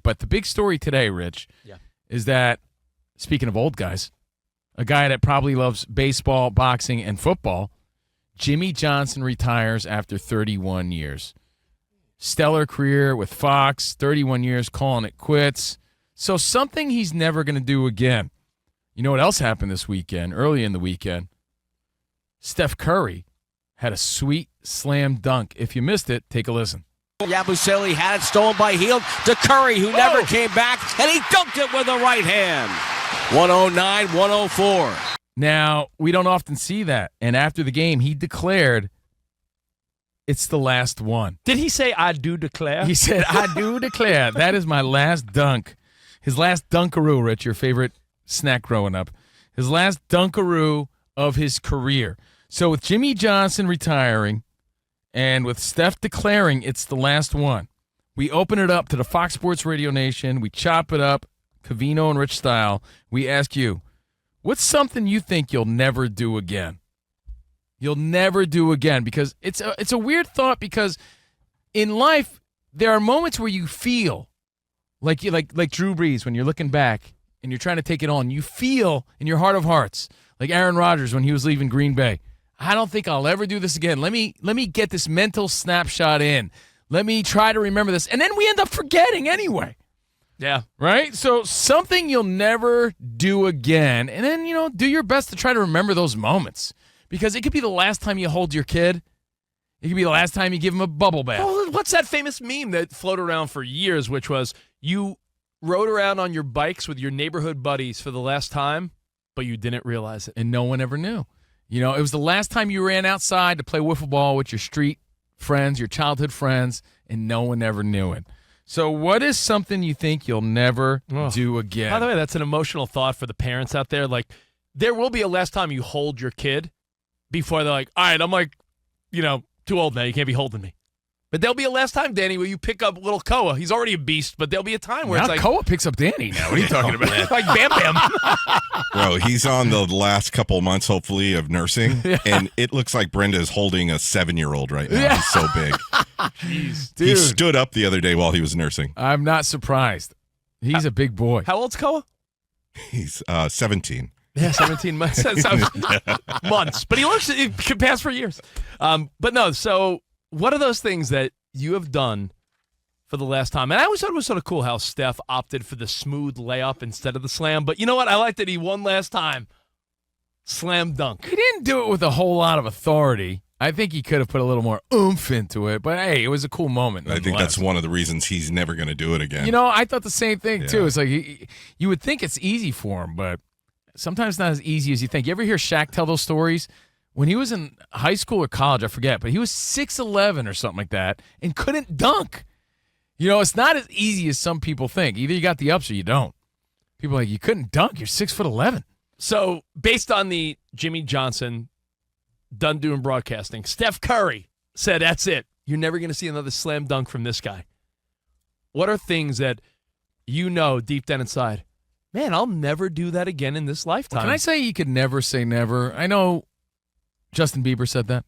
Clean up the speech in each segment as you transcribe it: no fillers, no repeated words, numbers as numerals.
But the big story today, Rich, is that, speaking of old guys, a guy that probably loves baseball, boxing, and football, Jimmy Johnson retires after 31 years. Stellar career with Fox, 31 years calling it quits. So something he's never going to do again. You know what else happened this weekend, early in the weekend? Steph Curry had a sweet slam dunk. If you missed it, take a listen. Yabusele had it stolen by Hield to Curry, who never came back, and he dunked it with the right hand. 109-104. Now, we don't often see that. And after the game, he declared it's the last one. Did he say, I do declare? He said, I do declare. That is my last dunk. His last dunkaroo, Rich, your favorite snack growing up. His last dunkaroo of his career. So with Jimmy Johnson retiring and with Steph declaring it's the last one, we open it up to the Fox Sports Radio Nation. We chop it up, Covino and Rich style. We ask you, what's something you think you'll never do again? You'll never do again, because it's a weird thought, because in life there are moments where you feel like Drew Brees when you're looking back and you're trying to take it on. You feel in your heart of hearts like Aaron Rodgers when he was leaving Green Bay. I don't think I'll ever do this again. Let me get this mental snapshot in. Let me try to remember this, and then we end up forgetting anyway. Yeah. Right? So something you'll never do again, and then do your best to try to remember those moments. Because it could be the last time you hold your kid. It could be the last time you give him a bubble bath. Well, what's that famous meme that floated around for years, which was you rode around on your bikes with your neighborhood buddies for the last time, but you didn't realize it. And no one ever knew. It was the last time you ran outside to play wiffle ball with your street friends, your childhood friends, and no one ever knew it. So what is something you think you'll never do again? By the way, that's an emotional thought for the parents out there. Like, there will be a last time you hold your kid before they're like, all right, I'm like, too old now. You can't be holding me. But there'll be a last time, Danny, where you pick up little Koa. He's already a beast, but there'll be a time where now it's like Koa picks up Danny now. What are you talking about? like Bam Bam. Bro, he's on the last couple months, hopefully, of nursing, and it looks like Brenda is holding a 7-year-old right now. Yeah. He's so big. Jeez, dude. He stood up the other day while he was nursing. I'm not surprised. He's a big boy. How old's Koa? He's 17. Yeah, 17 months. Months. But it could pass for years. But no, so what are those things that you have done for the last time? And I always thought it was sort of cool how Steph opted for the smooth layup instead of the slam. But you know what? I liked that he won last time. Slam dunk. He didn't do it with a whole lot of authority. I think he could have put a little more oomph into it. But, hey, it was a cool moment. I think that's one of the reasons he's never going to do it again. I thought the same thing, too. It's like you would think it's easy for him, but sometimes not as easy as you think. You ever hear Shaq tell those stories? When he was in high school or college, I forget, but he was 6'11" or something like that and couldn't dunk. It's not as easy as some people think. Either you got the ups or you don't. People are like, you couldn't dunk. You're 6'11". So, based on the Jimmy Johnson done doing broadcasting, Steph Curry said, that's it. You're never going to see another slam dunk from this guy. What are things that deep down inside, man, I'll never do that again in this lifetime? Well, can I say you could never say never? I know Justin Bieber said that.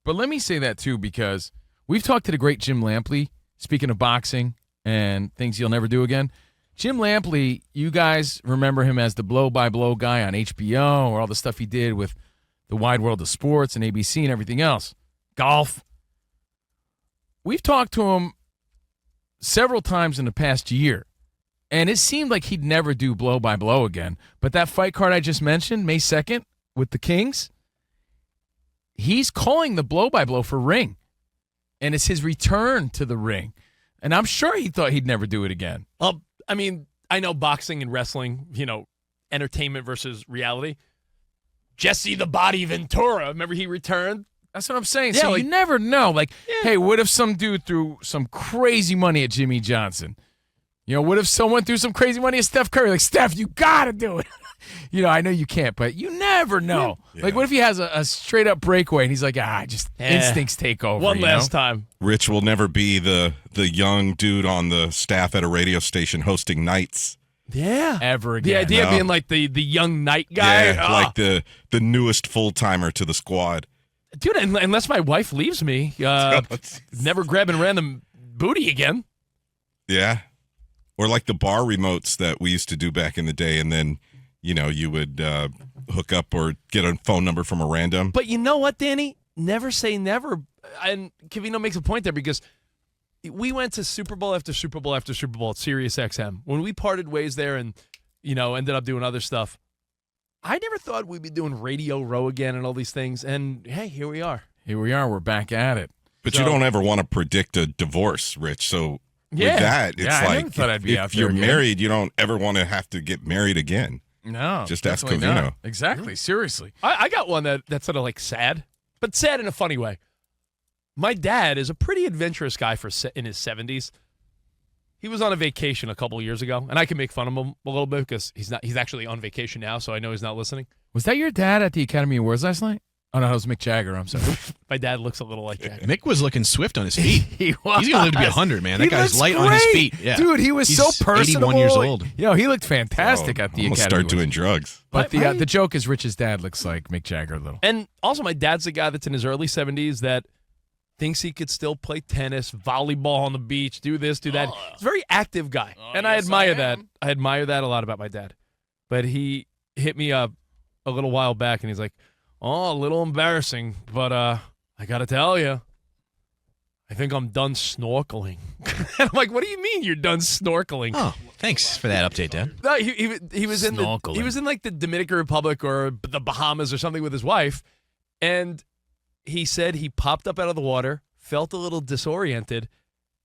But let me say that, too, because we've talked to the great Jim Lampley, speaking of boxing and things you'll never do again. Jim Lampley, you guys remember him as the blow-by-blow guy on HBO or all the stuff he did with the Wide World of Sports and ABC and everything else. Golf. We've talked to him several times in the past year, and it seemed like he'd never do blow-by-blow again. But that fight card I just mentioned, May 2nd, with the Kings, he's calling the blow-by-blow for ring, and it's his return to the ring. And I'm sure he thought he'd never do it again. I mean, I know boxing and wrestling, entertainment versus reality. Jesse the Body Ventura, remember he returned? That's what I'm saying. Yeah, so you never know. Hey, what if some dude threw some crazy money at Jimmy Johnson? What if someone threw some crazy money at Steph Curry? Like, Steph, you got to do it. I know you can't, but you never know. Yeah. Like, what if he has a straight-up breakaway, and he's like, instincts take over. One last time. Rich will never be the young dude on the staff at a radio station hosting nights. Yeah. Ever again. The idea of being like the young night guy. Yeah, like the newest full-timer to the squad. Dude, unless my wife leaves me, never grabbing random booty again. Yeah. Or like the bar remotes that we used to do back in the day, and then, you would hook up or get a phone number from a random. But you know what, Danny? Never say never. And Covino makes a point there because we went to Super Bowl after Super Bowl after Super Bowl at Sirius XM. When we parted ways there and, ended up doing other stuff, I never thought we'd be doing Radio Row again and all these things. And, hey, here we are. Here we are. We're back at it. But you don't ever want to predict a divorce, Rich. So with that, it's I like never thought I'd be out if there you're again. married, you don't ever want to have to get married again. No. Just ask definitely Covino. not. Exactly. Seriously. I got one that's sort of like sad, but sad in a funny way. My dad is a pretty adventurous guy in his 70s. He was on a vacation a couple of years ago, and I can make fun of him a little bit because he's actually on vacation now, so I know he's not listening. Was that your dad at the Academy Awards last night? Oh, no, it was Mick Jagger. I'm sorry. My dad looks a little like Jagger. Mick was looking swift on his feet. He was. He's going to live to be 100, man. That He guy's looks light on his great. feet. Yeah. Dude, he was He's so personable. 81 years old. He looked fantastic at the I'm Academy gonna start Awards. doing drugs. But the joke is Rich's dad looks like Mick Jagger a little. And also, my dad's the guy that's in his early 70s that thinks he could still play tennis, volleyball on the beach, do this, do that. He's a very active guy, and I admire that. I admire that a lot about my dad. But he hit me up a little while back, and he's like, "Oh, a little embarrassing, but I got to tell you, I think I'm done snorkeling." And I'm like, "What do you mean you're done snorkeling?" Oh, thanks for that update, Dad. No, he was in Snorkeling. he was in like the Dominican Republic or the Bahamas or something with his wife, and he said he popped up out of the water, felt a little disoriented,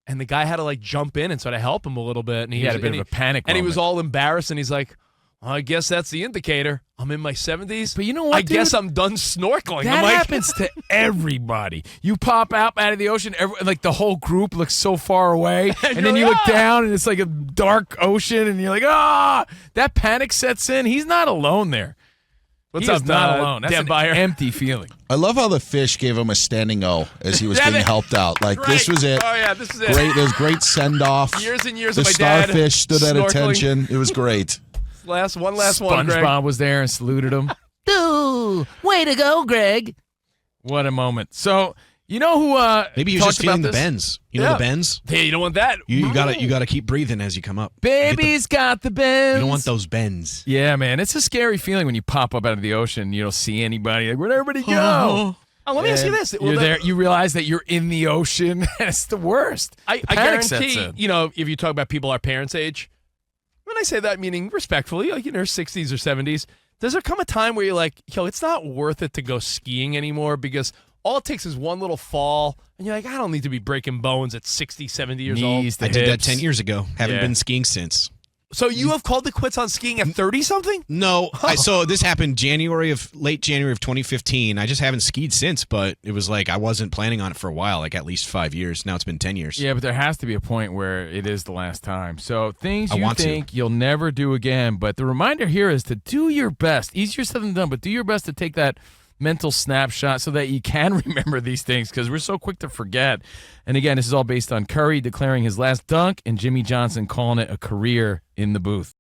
and the guy had to like jump in and sort of help him a little bit. And He had a bit of a panic and he was moment. all embarrassed. And he's like, "I guess that's the indicator. I'm in my 70s, But you know what, I guess dude? I'm done snorkeling." That I'm like, happens to everybody. You pop out of the ocean, like the whole group looks so far away, and then you look down, and it's like a dark ocean, and you're like, that panic sets in. He's not alone there. What's He up, is not alone. That's Dan an Byer? empty feeling. I love how the fish gave him a standing O as he was Yeah, being they- helped out. Like, this Right. was it. Oh yeah, this is it. Great. There's great send off. Years and years The of my dad starfish stood at snorkeling. attention. It was great. Last one, Greg. SpongeBob was there and saluted him. Dude, way to go, Greg. What a moment. So, you know who Maybe you're talked just feeling about the this? bends. You know Yeah. the bends? Hey, you don't want that. You gotta keep breathing as you come up. Baby's got the bends. You don't want those bends. Yeah, man. It's a scary feeling when you pop up out of the ocean and you don't see anybody. Like, where'd everybody go? Oh, let me ask you And this. You're there. You realize that you're in the ocean, and it's the worst. I Panic sets guarantee, in. if you talk about people our parents' age, when I say that, meaning respectfully, like in their 60s or 70s, does there come a time where you're like, it's not worth it to go skiing anymore because all it takes is one little fall, and you're like, I don't need to be breaking bones at 60, 70 years old. Knees, the I did that hips. 10 years ago. Haven't Yeah. been skiing since. So you have called the quits on skiing at 30-something? No, so this happened late January of 2015. I just haven't skied since, but it was like I wasn't planning on it for a while, like at least 5 years. Now it's been 10 years. Yeah, but there has to be a point where it is the last time. So things I you want to. think you'll never do again. But the reminder here is to do your best. Easier said than done, but do your best to take that mental snapshot so that you can remember these things because we're so quick to forget. And again, this is all based on Curry declaring his last dunk and Jimmy Johnson calling it a career in the booth.